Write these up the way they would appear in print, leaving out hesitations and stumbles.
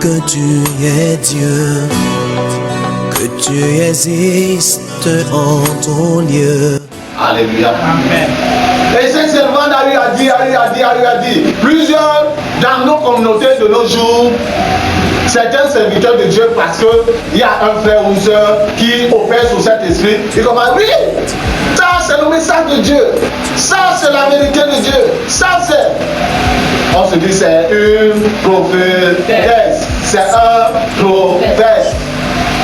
que tu es Dieu, que tu existes en ton lieu. Alléluia. Amen. Et ce servant a dit. Plusieurs dans nos communautés de nos jours, certains serviteurs de Dieu, parce qu'il y a un frère ou une soeur qui opère sur cet esprit, ils commencent, oui, ça c'est le message de Dieu, ça c'est la vérité de Dieu, ça c'est... On se dit c'est une prophétesse, c'est un prophète.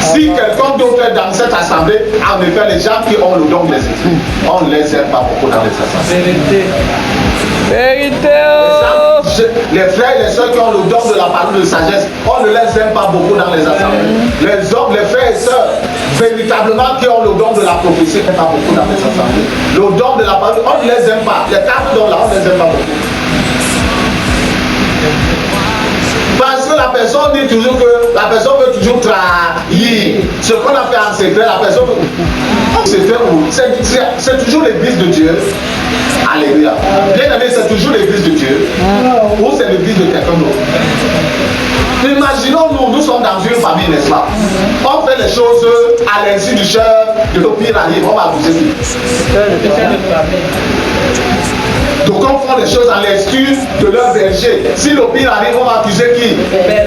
Si quelqu'un d'autre est dans cette assemblée, en effet, les gens qui ont le don des esprits, on ne les aime pas beaucoup dans les assemblées. Vérité. Les frères et les soeurs qui ont le don de la parole de sagesse, on ne les aime pas beaucoup dans les assemblées. Les hommes, les frères et sœurs, véritablement qui ont le don de la prophétie, on pas beaucoup dans les assemblées. Le don de la parole, on ne les aime pas. Les quatre dons là, on ne les aime pas beaucoup. Parce que la personne dit toujours que la personne veut toujours trahir ce qu'on a fait en secret. La personne c'est toujours l'église de Dieu. Alléluia. Bien aimé, c'est toujours l'église de Dieu. Ou c'est l'église de quelqu'un d'autre. Imaginons nous sommes dans une famille, n'est-ce pas? On fait les choses à l'insu du chef, de nos pires arrive, on va accuser qui? Donc on fait les choses à l'insu de leur berger. Si le pire arrive, on va accuser qui?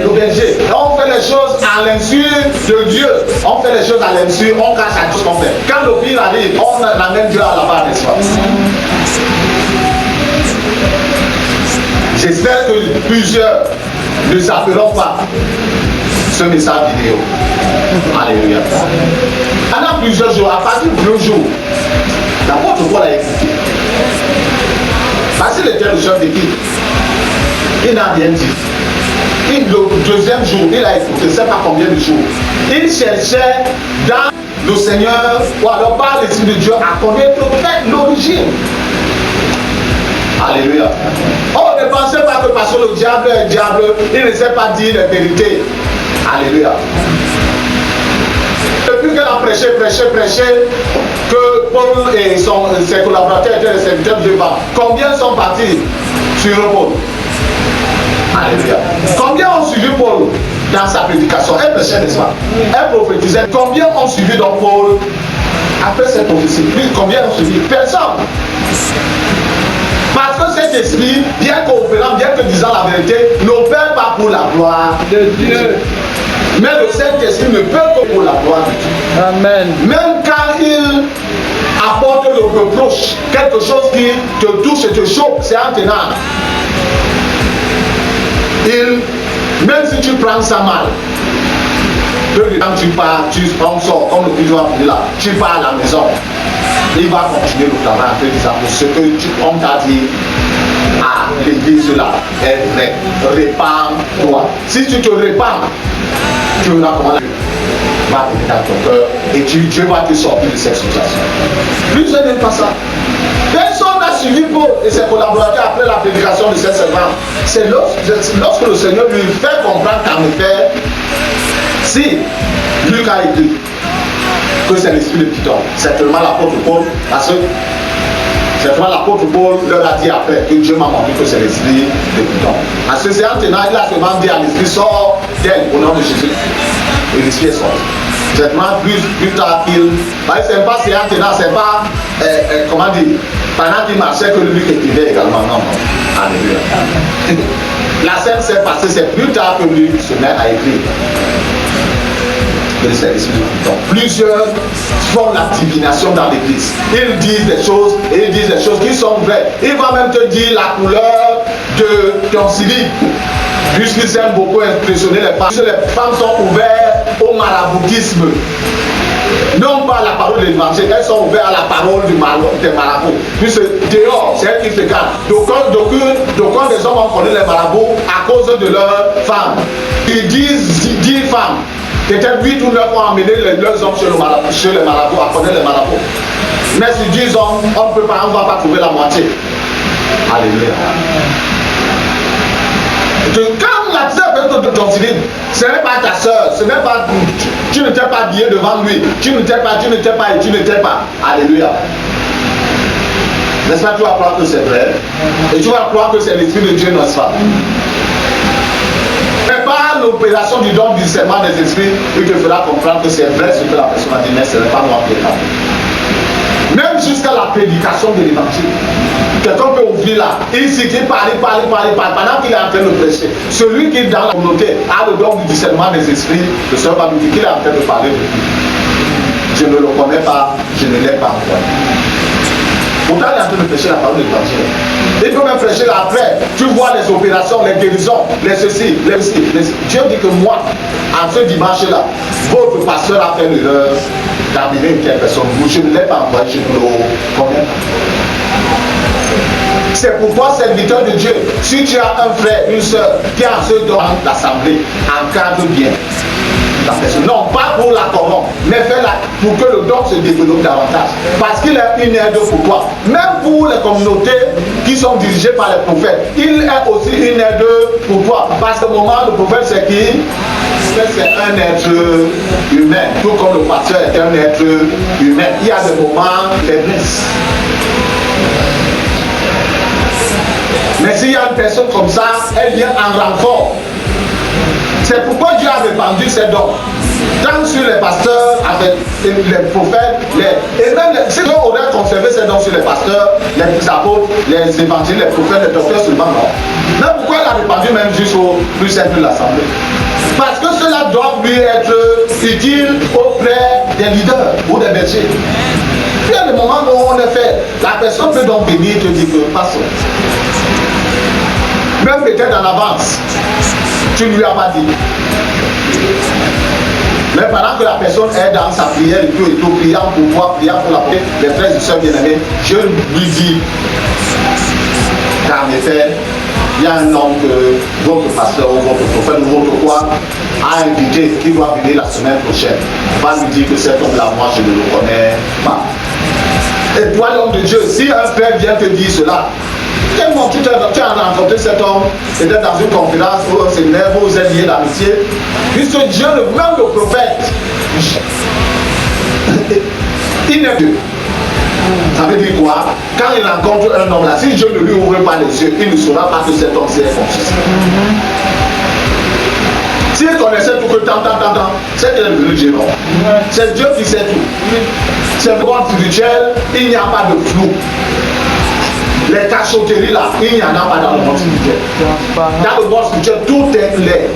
Le berger. On fait les choses à l'insu de Dieu. On fait les choses à l'insu, on cache à tout ce qu'on fait. Quand le pire arrive, on amène Dieu à la barre, n'est-ce pas? J'espère que plusieurs ne s'appelleront pas ce message vidéo. Alléluia. Pendant plusieurs jours, à partir de 2 jours, l'apôtre Paul a écouté. Parce qu'il était le chef d'équipe, il n'a rien dit. Le deuxième jour, il a écouté, je ne sais pas combien de jours. Il cherchait dans le Seigneur, ou alors par l'Esprit de Dieu, à connaître l'origine. Alléluia. On ne pensait pas que parce que le diable est diable, il ne sait pas dire la vérité. Alléluia. Depuis qu'elle a prêché, que Paul et ses collaborateurs étaient les serviteurs de Dieu, combien sont partis sur Paul? Alléluia. Combien ont suivi Paul dans sa prédication? Elle prêchait, n'est-ce pas? Elle prophétisait. Combien ont suivi donc Paul après cette prophétie? Combien ont suivi? Personne. Parce que cet esprit, bien qu'opérant, bien que disant la vérité, n'opère pas pour la gloire de Dieu. Mais le Saint-Esprit ne peut que pour la gloire de Dieu. Amen. Même quand il apporte le reproche, quelque chose qui te touche et te choque, c'est intenable. Même si tu prends ça mal, quand tu pars, tu sors, comme le pigeon a dit là, tu pars à la maison, il va continuer le travail en te disant que ce que on t'a dit à l'église là est vrai. Répands-toi. Si tu te répands, tu verras comment Dieu va venir dans ton cœur et Dieu va te sortir de cette situation. Lui, je n'aime pas ça. Personne n'a suivi Paul et ses collaborateurs après la prédication de ses servants. C'est lorsque le Seigneur lui fait comprendre qu'en effet, si Luc a écrit que c'est l'esprit de Python, certainement l'apôtre Paul, parce que certainement l'apôtre Paul leur a dit après que Dieu m'a montré que c'est l'esprit de Python. Parce que c'est en tenant, il a seulement dit à l'esprit, sort d'elle au nom de Jésus. Et l'esprit est sorti. Certainement plus tard qu'il. C'est pas c'est en tenant, c'est pas comment dire, pendant qu'il marchait que lui écrivait également. Non. Alléluia. La scène s'est passée, c'est plus tard que lui se met à écrire. Donc plusieurs font la divination dans l'église. Ils disent des choses et ils disent des choses qui sont vraies. Il va même te dire la couleur de ton slip. Puisqu'ils aiment beaucoup impressionner les femmes. Les femmes sont ouvertes au maraboutisme. Non pas à la parole de l'évangile, elles sont ouvertes à la parole des marabouts. Puisque dehors, c'est elles qui fréquentent. D'aucuns des hommes ont connu les marabouts à cause de leurs femmes. Ils disent 10 femmes. Peut-être 8 ou 9 ont amené leurs hommes chez les marabouts, à connaître les marabouts. Mais si 10 hommes, on ne va pas trouver la moitié. Alléluia. Quand la sœur de ton civil, ce n'est pas ta sœur, ce n'est pas. Tu ne t'es pas habillé devant lui, tu ne t'es pas. Alléluia. N'est-ce pas, tu vas croire que c'est vrai, et tu vas croire que c'est l'esprit de Dieu, n'est-ce pas? Mais pas a l'opération du don du discernement des esprits, il te fera comprendre que c'est vrai ce que la personne a dit, mais ce n'est pas moi qui ai parlé. Même jusqu'à la prédication de l'évangile. Quelqu'un peut ouvrir là, il parle, pendant qu'il est en train de prêcher. Celui qui est dans la communauté a le don du discernement des esprits, le Seigneur va lui dire qu'il est en train de parler de lui. Je ne le connais pas, je ne l'ai pas encore. Pourtant, il est en train de prêcher la parole de l'évangile. Il peut même prêcher là après. Tu vois les opérations, les guérisons, les ceci, les ceci. Dieu dit que moi, en ce dimanche-là, votre pasteur a fait l'erreur d'amener une telle personne. Je ne l'ai pas envoyé, je ne le connais pas. C'est pourquoi, serviteur de Dieu, si tu as un frère, une soeur qui a ce don d'assemblée, encadre bien la personne. Non, pas pour la corrompre, mais fais-la pour que le don se développe davantage. Parce qu'il est une aide pour toi. Même pour les communautés qui sont dirigées par les prophètes, il est aussi une aide pour toi. Parce que au moment, le prophète, c'est qui? C'est un être humain. Tout comme le pasteur est un être humain. Il y a des moments de faiblesse. Mais s'il y a une personne comme ça, elle vient en renfort. C'est pourquoi Dieu a répandu ses dons. Tant sur les pasteurs, avec les prophètes, et même si Dieu aurait conservé ses dons sur les pasteurs, les apôtres, les évangiles, les prophètes, les docteurs seulement, non. Mais pourquoi il a répandu même jusqu'au plus simple de l'assemblée? Parce que cela doit lui être utile auprès des leaders ou des bergers. Puis à le moment où on est fait, la personne peut donc venir te dire que passons. Même peut-être en avance, tu ne lui as pas dit. Mais pendant que la personne est dans sa prière et tout, priant pour moi, priant pour la paix, les frères et sœurs bien-aimés, je lui dis, car en effet, il y a un homme que votre pasteur ou votre prophète ou votre quoi a invité qui doit venir la semaine prochaine. Va lui dire que cet homme-là, moi, je ne le connais pas. Et toi, l'homme de Dieu, si un frère vient te dire cela, tellement tu as rencontré cet homme, c'était dans une conférence ou un séminaire, vous êtes liés d'amitié, puisque Dieu, même le prophète, il n'est Dieu. Ça veut dire quoi? Quand il rencontre un homme là, si Dieu ne lui ouvre pas les yeux, il ne saura pas que cet homme c'est confus. S'il connaissait tout que tant, c'est qu'il est devenu Dieu, non? C'est Dieu qui sait tout. C'est le monde spirituel, il n'y a pas de flou. Les cachotteries là, il n'y en a pas dans le monde spirituel. Dans le monde spirituel, tout est clair.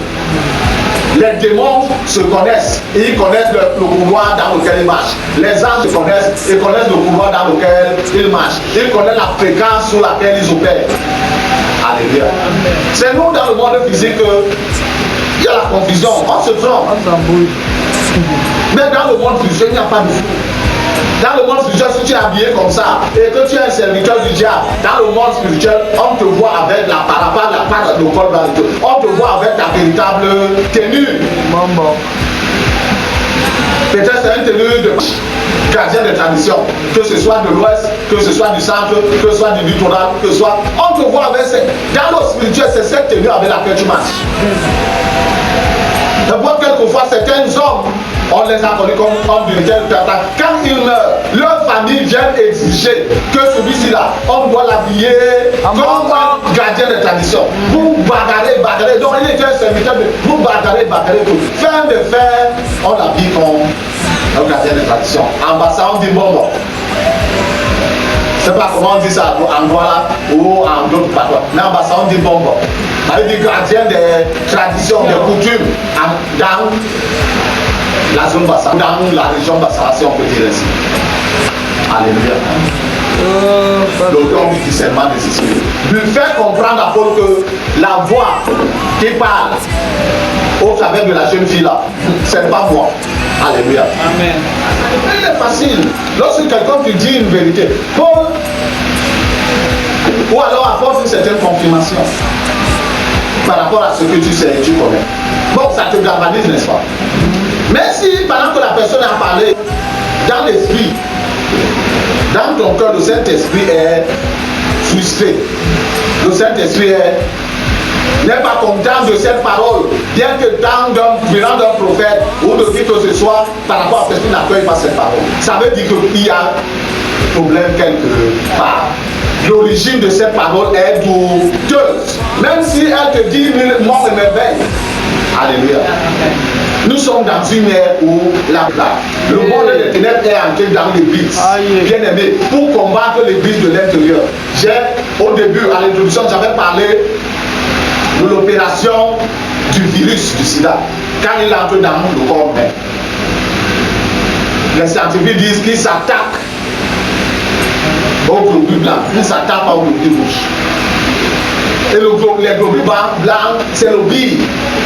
Les démons se connaissent et ils connaissent le pouvoir dans lequel ils marchent. Les anges se connaissent et connaissent le pouvoir dans lequel ils marchent. Ils connaissent la fréquence sur laquelle ils opèrent. Alléluia. C'est nous dans le monde physique qu'il y a la confusion, on se trompe. Mais dans le monde spirituel, il n'y a pas de flou. Dans le monde spirituel, si tu es habillé comme ça et que tu es un serviteur du diable, dans le monde spirituel, on te voit avec la parapente, la part de col blanc, on te voit avec ta véritable tenue. Peut-être c'est une tenue de gardien de tradition, que ce soit de l'ouest, que ce soit du centre, que ce soit du littoral, que ce soit. On te voit avec cette. Dans le spirituel, c'est cette tenue avec laquelle tu marches. Je vois quelquefois certains hommes, on les a connus comme hommes de tel tata. Quand ils meurent, leur famille vient exiger que celui-ci là, on doit l'habiller comme un gardien de tradition. Vous bagarrez, donc il était un serviteur de vous bagarrez tout. Fin de fer, on l'habille comme un gardien de tradition. Ambassadeur, on dit bon. Je ne sais pas comment on dit ça en Douala ou en d'autres patois. Mais ambassadeur, on dit bon. Avec des gardiens des traditions, des coutumes dans la zone Bassa, dans la région Bassa, si on peut dire ainsi. Alléluia. Le don du discernement des esprits. Lui faire comprendre à Paul que la voix qui parle au travers de la jeune fille là, ce n'est pas moi. Alléluia. Amen. Il est facile. Lorsque quelqu'un te dit une vérité, Paul, ou alors apporte une certaine confirmation par rapport à ce que tu sais et tu connais. Bon, ça te galvanise, n'est-ce pas? Mais si pendant que la personne a parlé, dans l'esprit, dans ton cœur, le Saint-Esprit est frustré. Le Saint-Esprit n'est pas content de cette parole, bien que venant d'un prophète ou de qui que ce soit, par rapport à ce qui n'accueille pas cette parole. Ça veut dire qu'il y a problème quelque part. L'origine de cette parole est douteuse. Même si elle te dit mille morts et merveilles, Alléluia. Nous sommes dans une ère où le monde des ténèbres est entré dans l'église. Bien aimé, pour combattre l'église de l'intérieur. Au début, à l'introduction, j'avais parlé de l'opération du virus du sida. Quand il entre dans le corps humain, les scientifiques disent qu'il s'attaque au globule blanc, il s'attaque au globule rouge. Et les globules blancs, c'est le bille,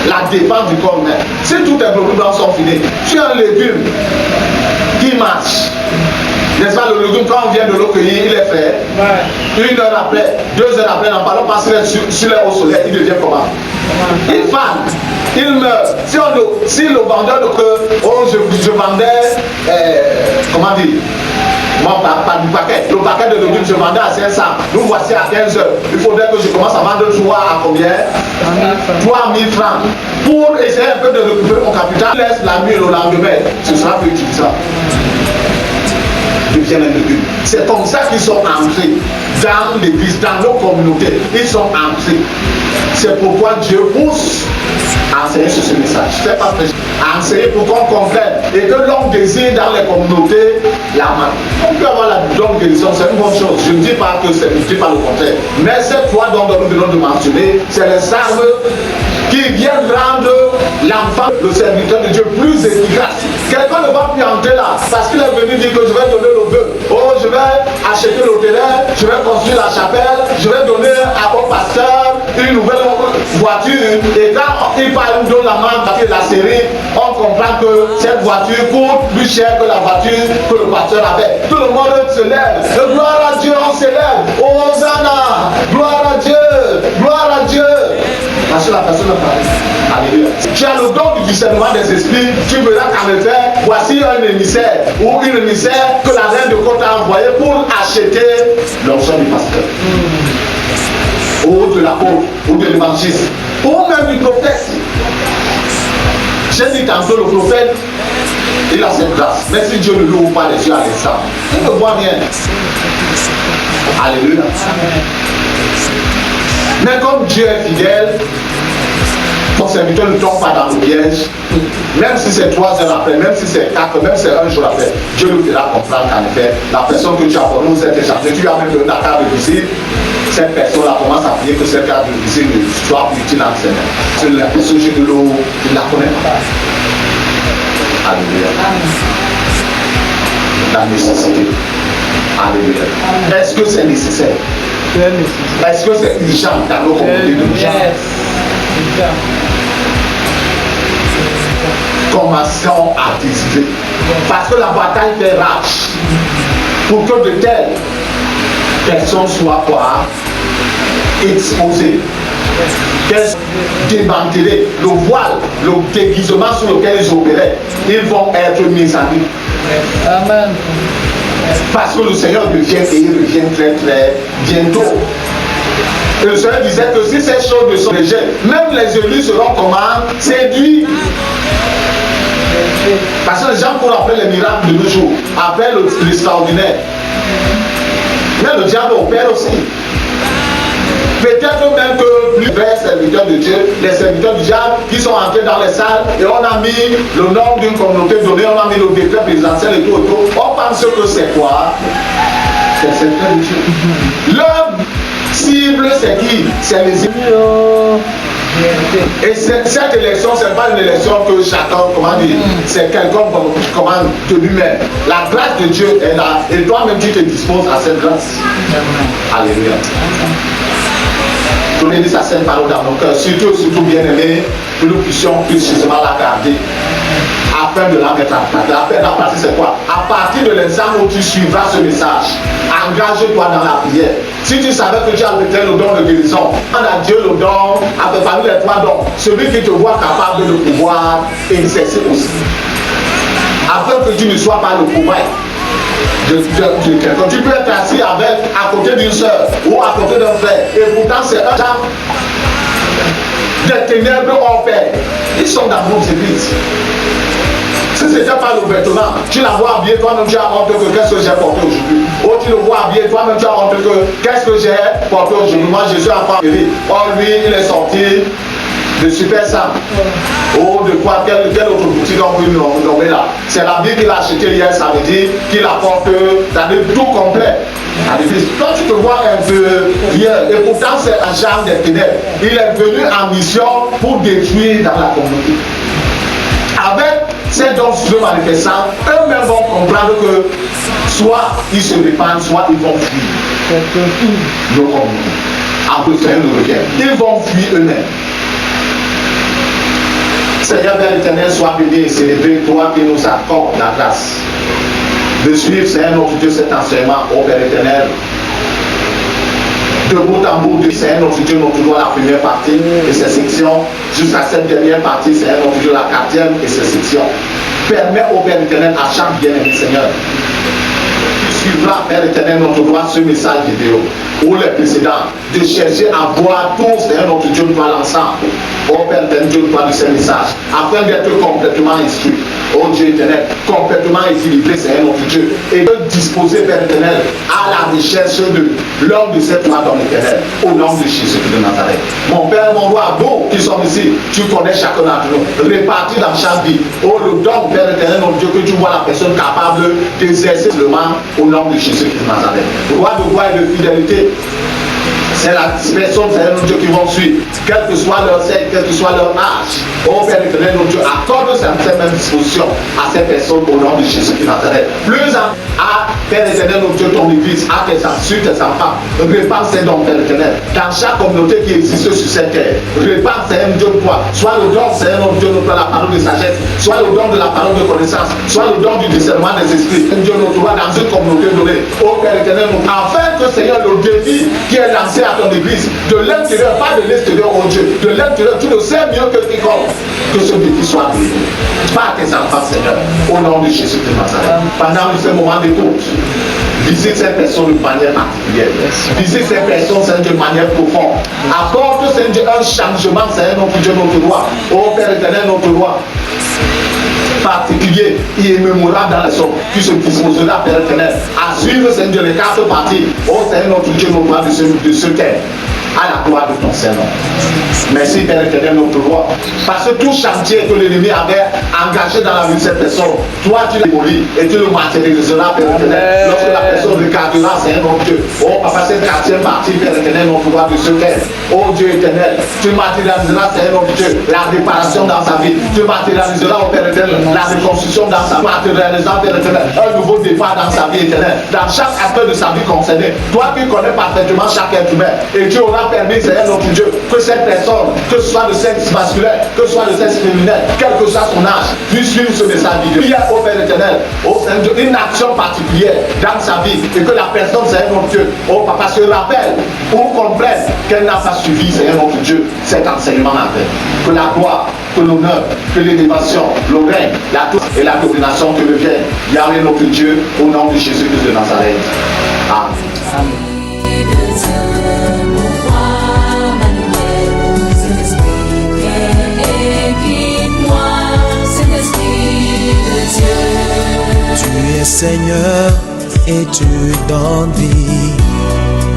la défense du corps humain. Si tous tes globules blancs sont finis, tu as un légume qui marche. N'est-ce pas, le légume, quand on vient de l'eau cueillir, il est fait. Ouais. 1 heure après, 2 heures après, n'en parlons pas, s'il est au soleil, il devient comment? Il fane, il meurt. Si le vendeur de je vendais, comment dire, moi, pas du paquet. Le paquet de légumes, je vendais à 500. Nous voici à 15 heures. Il faudrait que je commence à vendre 3 à combien? 3000 francs. Pour essayer un peu de récupérer mon capital, laisse la nuit et le lendemain. Ce sera plus utilisable. Deviennent un légume. C'est comme ça qu'ils sont entrés dans l'église, dans nos communautés. Ils sont entrés. C'est pourquoi Dieu pousse à enseigner sur ce message. C'est pas prêché. À enseigner pour qu'on comprenne et que l'homme désire dans les communautés la main. On peut avoir la don de guérison, c'est une bonne chose. Je ne dis pas que c'est, je ne dis pas le contraire. Mais cette foi dont nous venons de mentionner, c'est les armes qui viennent rendre l'enfant, le serviteur de Dieu, plus efficace. Quelqu'un ne va plus entrer là parce qu'il est venu dire que je vais donner le vœu. Oh, je vais acheter le terrain, je vais construire la chapelle, je vais donner à mon pasteur une nouvelle voiture. Et quand il parle de la main de la série, on comprend que cette voiture coûte plus cher que la voiture que le pasteur avait. Tout le monde se lève. Et gloire à Dieu, on s'élève. Oh, Hosanna, gloire à Dieu, gloire à Dieu. Parce que la personne parle. Alléluia. Tu as le don du discernement des esprits. Tu verras qu'en effet, voici un émissaire ou une émissaire que la reine de côte a envoyé pour acheter l'onction du pasteur. Ou de l'apôtre, ou de l'évangéliste, ou même du prophète. J'ai dit tantôt le prophète, il a cette grâce. Mais si Dieu ne l'ouvre pas les yeux à l'instant, il ne voit rien. Alléluia. Mais comme Dieu est fidèle, ton serviteur ne tombe pas dans le piège. Même si c'est 3 heures après, même si c'est 4, même si c'est 1 jour après, Dieu nous fera comprendre qu'en effet, la personne que tu as pour nous s'est échappée, tu as même donné la carte de visite. Cette personne-là commence à prier que cette carte de visite soit utile en Seigneur. C'est la personne que je ne la connais pas. Alléluia. La nécessité. Alléluia. Est-ce que c'est nécessaire? Est-ce que c'est urgent dans nos communautés de gens? Commençons à discuter. Parce que la bataille fait rage. Pour que de telles personnes soient quoi? Exposées. Qu'elles démantelées. Le voile, le déguisement sur lequel ils opéraient, ils vont être mis à nu. Amen. Parce que le Seigneur revient et il revient très très bientôt. Et le Seigneur disait que si ces choses ne sont légères, même les élus seront comment? Séduits. Parce que les gens courent après les miracles de nos jours, après l'extraordinaire. Mais le diable opère aussi. Peut-être même que plus vrais serviteurs de Dieu, les serviteurs du diable qui sont entrés dans les salles et on a mis le nom d'une communauté donnée, on a mis le décret présidentiel et tout, on pense que c'est quoi? C'est le serviteur de Dieu. Leur cible, c'est qui? C'est les élus. Et cette élection, ce n'est pas une élection que chacun, comment dire, c'est quelqu'un de lui-même. La grâce de Dieu est là et toi-même tu te disposes à cette grâce. Alléluia. Je voulais dire sa sainte parole dans mon cœur, surtout bien aimé, que nous puissions précisément la garder afin de la mettre en pratique. La pratique, c'est quoi? À partir de l'instant où tu suivras ce message, engage-toi dans la prière. Si tu savais que tu as le don de guérison, demande à Dieu le don, parmi les 3 dons, celui qui te voit capable de le pouvoir exercer aussi. Afin que tu ne sois pas le pouvoir. Tu peux être assis à côté d'une soeur ou à côté d'un frère et pourtant c'est un genre des ténèbres opèrent. Ils sont dans nos églises. Si c'était pas le vêtement, tu la vois habillée, toi-même tu as honte que qu'est-ce que j'ai porté aujourd'hui. Ou tu le vois habillé, toi-même tu as honte que qu'est-ce que j'ai porté aujourd'hui. Moi je suis encore guéri. Or lui il est sorti Le Super Sam. Oh, de quoi, quelle autre boutique on peut nous nommer là? C'est la vie qu'il a acheté hier, ça veut dire qu'il apporte tout complet à l'église. Toi, tu te vois un peu hier, et pourtant c'est un charme des ténèbres. Il est venu en mission pour détruire dans la communauté. Avec ces dons se manifestant, eux-mêmes vont comprendre que soit ils se répandent, soit ils vont fuir. Nos communautés. En plus, c'est un requête. Ils vont fuir eux-mêmes. Seigneur Père éternel, sois béni et célébré, toi qui nous accordes la grâce de suivre, Seigneur notre Dieu, cet enseignement, ô Père éternel. De bout en bout, Seigneur notre Dieu, notre loi, la première partie et ses sections, jusqu'à cette dernière partie, Seigneur notre Dieu, la quatrième et ses sections. Permets au Père éternel, à chaque bien-aimé, Seigneur, qui suivra, Père éternel, notre loi, ce message vidéo, ou les précédents, de chercher à voir tous, Seigneur notre Dieu, nous parle ensemble. Ô Père éternel, Dieu nous parle de ces messages, afin d'être complètement instruit. Ô Dieu éternel, complètement équilibré, Seigneur notre Dieu, et de disposer, Père éternel, à la recherche de l'homme de cette loi dans l'éternel, au nom de Jésus de Nazareth. Mon Père, mon roi, vous qui sommes ici, tu connais chacun d'entre nous, répartis dans chaque vie. Oh, le don, Père éternel, mon Dieu, que tu vois la personne capable d'exercer le mal au nom de Jésus de Nazareth. Roi de gloire et de fidélité, c'est la personne, c'est notre Dieu qui vont suivre, quel que soit leur sexe, quel que soit leur âge. Oh Père éternel, notre Dieu, accorde ces mêmes dispositions à ces personnes au nom de Jésus qui Nazareth. Plus à Père éternel, notre Dieu, ton église, à tes sur tes enfants, répand ces dons, Père éternel, dans chaque communauté qui existe sur cette terre. Répand ces Dieu de toi, soit le don, c'est notre Dieu, notre la parole de sagesse, soit le don de la parole de connaissance, soit le don du discernement des esprits. Dieu, notre loi dans une communauté donnée. Oh Père éternel, afin que Seigneur, le défi qui est lancé à ton église, de l'intérieur, pas de l'extérieur, oh Dieu, de l'intérieur, tu le sais mieux que quiconque, que ce défi soit brisé. Pas tes enfants, Seigneur, au nom de Jésus de Nazareth. Pendant ce moment d'écoute, visite ces personnes de manière particulière, visite ces personnes, Seigneur, de manière profonde. Apporte, Seigneur, un changement, Seigneur, notre Dieu, notre roi, oh Père éternel, notre roi, particulier et immémorable dans les hommes qui se disposera, Père éternel, à suivre, Seigneur, les quatre parties, oh Seigneur, notre Dieu, notre roi, de ce thème, à la gloire de ton Seigneur. Merci, Père éternel, notre roi, parce que tout chantier que l'ennemi avait engagé dans la vie de cette personne, toi tu l'as démoli et tu le matérialiseras, Père éternel, lorsque la personne regardera, Seigneur, notre Dieu. Oh Papa, cette quatrième partie, Père éternel, notre roi, de ce thème, oh Dieu éternel, tu matérialiseras, Seigneur, notre Dieu, la réparation dans sa vie, tu matérialiseras, oh Père éternel, la reconstruction dans sa vie, matérialisera, Père éternel, un nouveau départ dans sa vie éternelle, dans chaque aspect de sa vie concernée. Toi qui connais parfaitement chaque être humain, et tu auras permis, Seigneur notre Dieu, que cette personne, que ce soit de sexe masculin, que ce soit de sexe féminin, quel que soit son âge, puisse suivre ce message vidéo. Il y a au Père éternel, oh Seigneur Dieu, une action particulière dans sa vie, et que la personne, Seigneur notre Dieu, oh Papa, se rappelle ou comprenne qu'elle n'a pas suivi, Seigneur notre Dieu, cet enseignement là. Que la gloire, que l'honneur, que l'élévation, le règne, la tour et la domination te reviennent. Yahweh notre Dieu, au nom de Jésus-Christ de Nazareth. Amen. Tu es Seigneur et tu donnes vie.